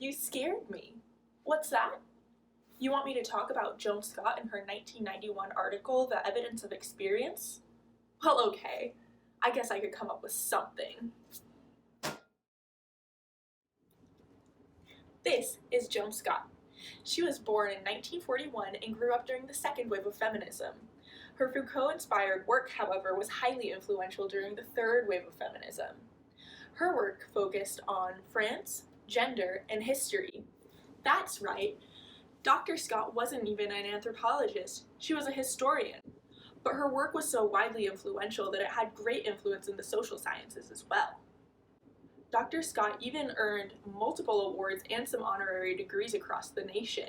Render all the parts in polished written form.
you scared me. What's that? You want me to talk about Joan Scott and her 1991 article, The Evidence of Experience? Well, okay. I guess I could come up with something. This is Joan Scott. She was born in 1941 and grew up during the second wave of feminism. Her Foucault-inspired work, however, was highly influential during the third wave of feminism. Her work focused on France, gender, and history. That's right. Dr. Scott wasn't even an anthropologist, she was a historian. But her work was so widely influential that it had great influence in the social sciences as well. Dr. Scott even earned multiple awards and some honorary degrees across the nation.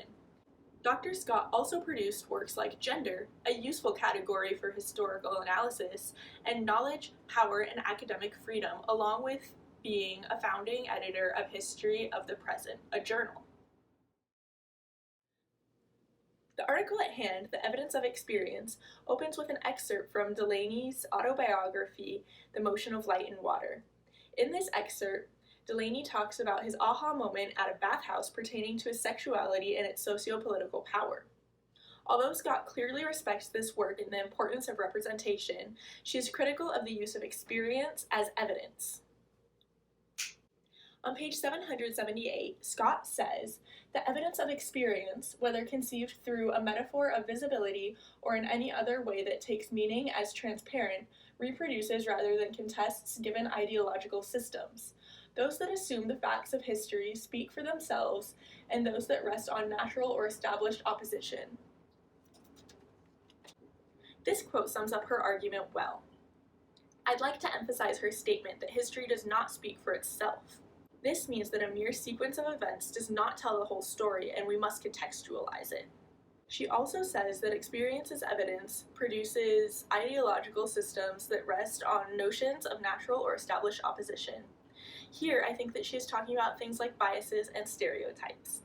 Dr. Scott also produced works like Gender, a useful category for historical analysis, and Knowledge, Power, and Academic Freedom, along with being a founding editor of History of the Present, a journal. The article at hand, The Evidence of Experience, opens with an excerpt from Delaney's autobiography, The Motion of Light and Water. In this excerpt, Delaney talks about his aha moment at a bathhouse pertaining to his sexuality and its socio-political power. Although Scott clearly respects this work and the importance of representation, she is critical of the use of experience as evidence. On page 778, Scott says, "The evidence of experience, whether conceived through a metaphor of visibility or in any other way that takes meaning as transparent, reproduces rather than contests given ideological systems. Those that assume the facts of history speak for themselves, and those that rest on natural or established opposition." This quote sums up her argument well. I'd like to emphasize her statement that history does not speak for itself. This means that a mere sequence of events does not tell the whole story, and we must contextualize it. She also says that experience as evidence produces ideological systems that rest on notions of natural or established opposition. Here, I think that she is talking about things like biases and stereotypes.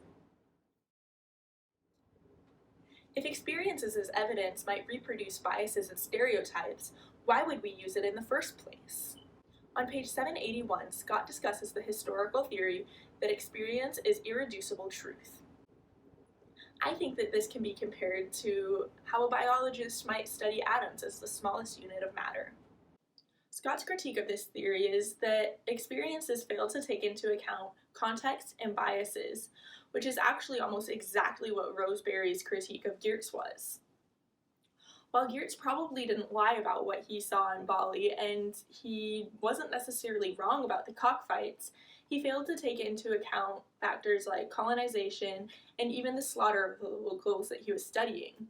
If experiences as evidence might reproduce biases and stereotypes, why would we use it in the first place? On page 781, Scott discusses the historical theory that experience is irreducible truth. I think that this can be compared to how a biologist might study atoms as the smallest unit of matter. Scott's critique of this theory is that experiences fail to take into account context and biases, which is actually almost exactly what Roseberry's critique of Geertz was. While Geertz probably didn't lie about what he saw in Bali, and he wasn't necessarily wrong about the cockfights, he failed to take into account factors like colonization and even the slaughter of the locals that he was studying.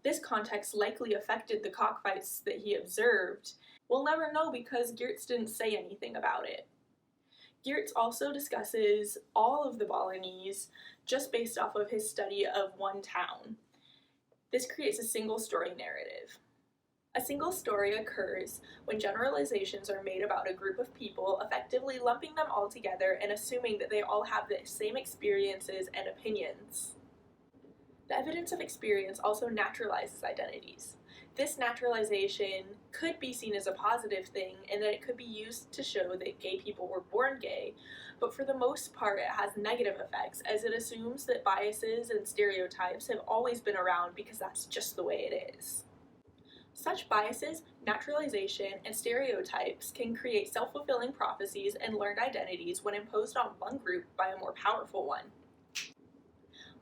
This context likely affected the cockfights that he observed. We'll never know because Geertz didn't say anything about it. Geertz also discusses all of the Balinese just based off of his study of one town. This creates a single story narrative. A single story occurs when generalizations are made about a group of people, effectively lumping them all together and assuming that they all have the same experiences and opinions. The evidence of experience also naturalizes identities. This naturalization could be seen as a positive thing in that it could be used to show that gay people were born gay, but for the most part it has negative effects as it assumes that biases and stereotypes have always been around because that's just the way it is. Such biases, naturalization, and stereotypes can create self-fulfilling prophecies and learned identities when imposed on one group by a more powerful one.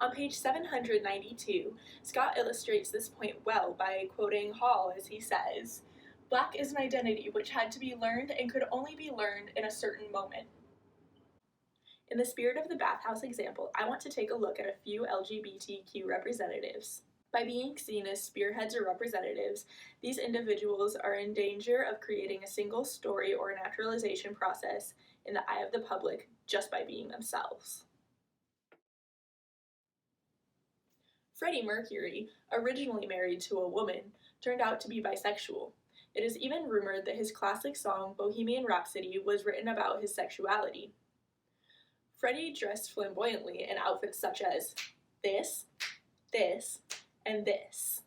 On page 792, Scott illustrates this point well by quoting Hall as he says, "Black is an identity which had to be learned and could only be learned in a certain moment." In the spirit of the bathhouse example, I want to take a look at a few LGBTQ representatives. By being seen as spearheads or representatives, these individuals are in danger of creating a single story or naturalization process in the eye of the public just by being themselves. Freddie Mercury, originally married to a woman, turned out to be bisexual. It is even rumored that his classic song Bohemian Rhapsody was written about his sexuality. Freddie dressed flamboyantly in outfits such as this, and this.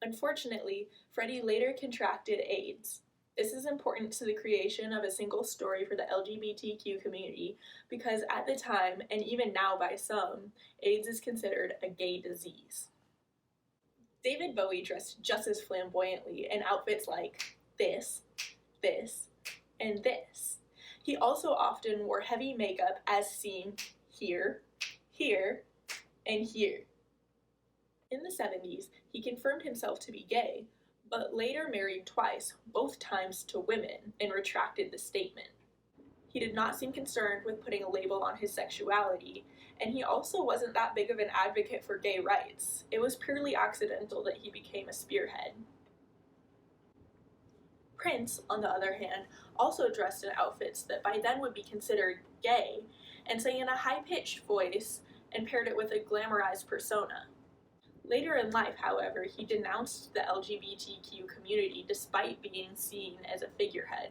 Unfortunately, Freddie later contracted AIDS. This is important to the creation of a single story for the LGBTQ community because at the time, and even now by some, AIDS is considered a gay disease. David Bowie dressed just as flamboyantly in outfits like this, and this. He also often wore heavy makeup as seen here, here, and here. In the 70s, he confirmed himself to be gay, but later married twice, both times to women, and retracted the statement. He did not seem concerned with putting a label on his sexuality, and he also wasn't that big of an advocate for gay rights. It was purely accidental that he became a spearhead. Prince, on the other hand, also dressed in outfits that by then would be considered gay, and sang in a high-pitched voice and paired it with a glamorized persona. Later in life, however, he denounced the LGBTQ community despite being seen as a figurehead.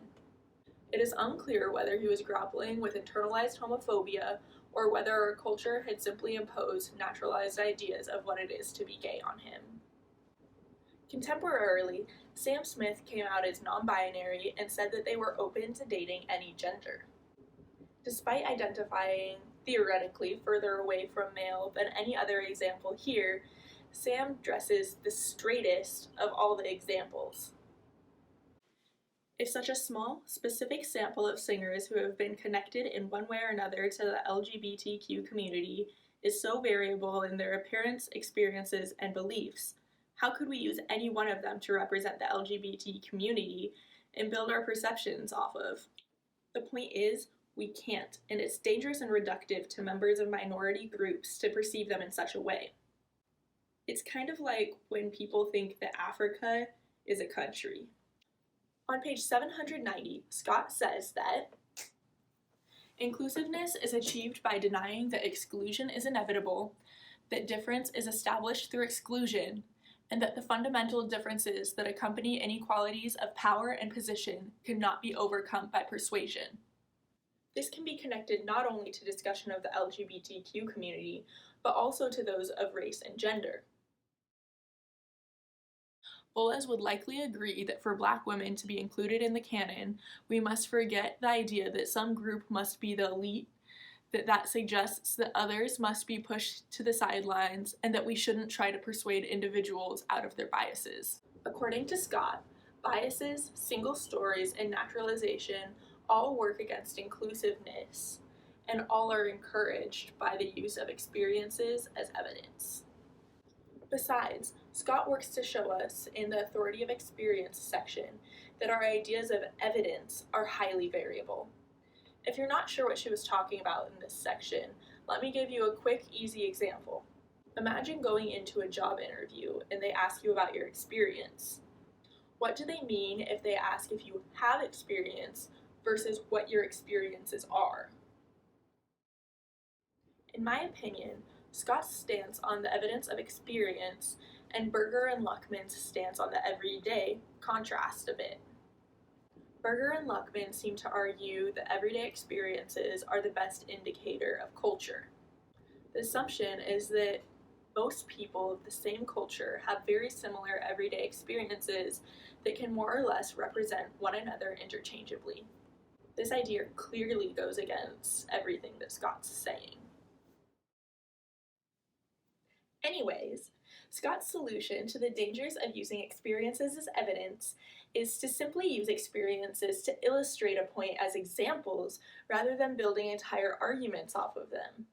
It is unclear whether he was grappling with internalized homophobia or whether our culture had simply imposed naturalized ideas of what it is to be gay on him. Contemporarily, Sam Smith came out as non-binary and said that they were open to dating any gender. Despite identifying, theoretically, further away from male than any other example here, Sam dresses the straightest of all the examples. If such a small, specific sample of singers who have been connected in one way or another to the LGBTQ community is so variable in their appearance, experiences, and beliefs, how could we use any one of them to represent the LGBT community and build our perceptions off of? The point is, we can't, and it's dangerous and reductive to members of minority groups to perceive them in such a way. It's kind of like when people think that Africa is a country. On page 790, Scott says that inclusiveness is achieved by denying that exclusion is inevitable, that difference is established through exclusion, and that the fundamental differences that accompany inequalities of power and position cannot be overcome by persuasion. This can be connected not only to discussion of the LGBTQ community, but also to those of race and gender. Boas would likely agree that for Black women to be included in the canon, we must forget the idea that some group must be the elite, that suggests that others must be pushed to the sidelines, and that we shouldn't try to persuade individuals out of their biases. According to Scott, biases, single stories, and naturalization all work against inclusiveness, and all are encouraged by the use of experiences as evidence. Besides, Scott works to show us in the authority of experience section that our ideas of evidence are highly variable. If you're not sure what she was talking about in this section, let me give you a quick, easy example. Imagine going into a job interview and they ask you about your experience. What do they mean if they ask if you have experience versus what your experiences are? In my opinion, Scott's stance on the evidence of experience and Berger and Luckman's stance on the everyday contrast a bit. Berger and Luckman seem to argue that everyday experiences are the best indicator of culture. The assumption is that most people of the same culture have very similar everyday experiences that can more or less represent one another interchangeably. This idea clearly goes against everything that Scott's saying. Anyways, Scott's solution to the dangers of using experiences as evidence is to simply use experiences to illustrate a point as examples rather than building entire arguments off of them.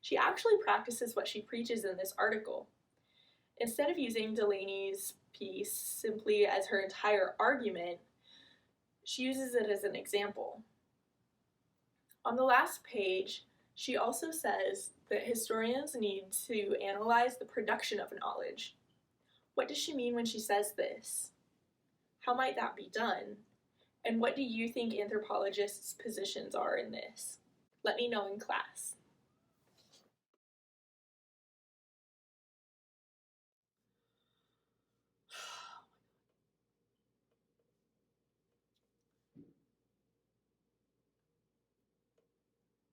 She actually practices what she preaches in this article. Instead of using Delaney's piece simply as her entire argument, she uses it as an example. On the last page, she also says that historians need to analyze the production of knowledge. What does she mean when she says this? How might that be done? And what do you think anthropologists' positions are in this? Let me know in class.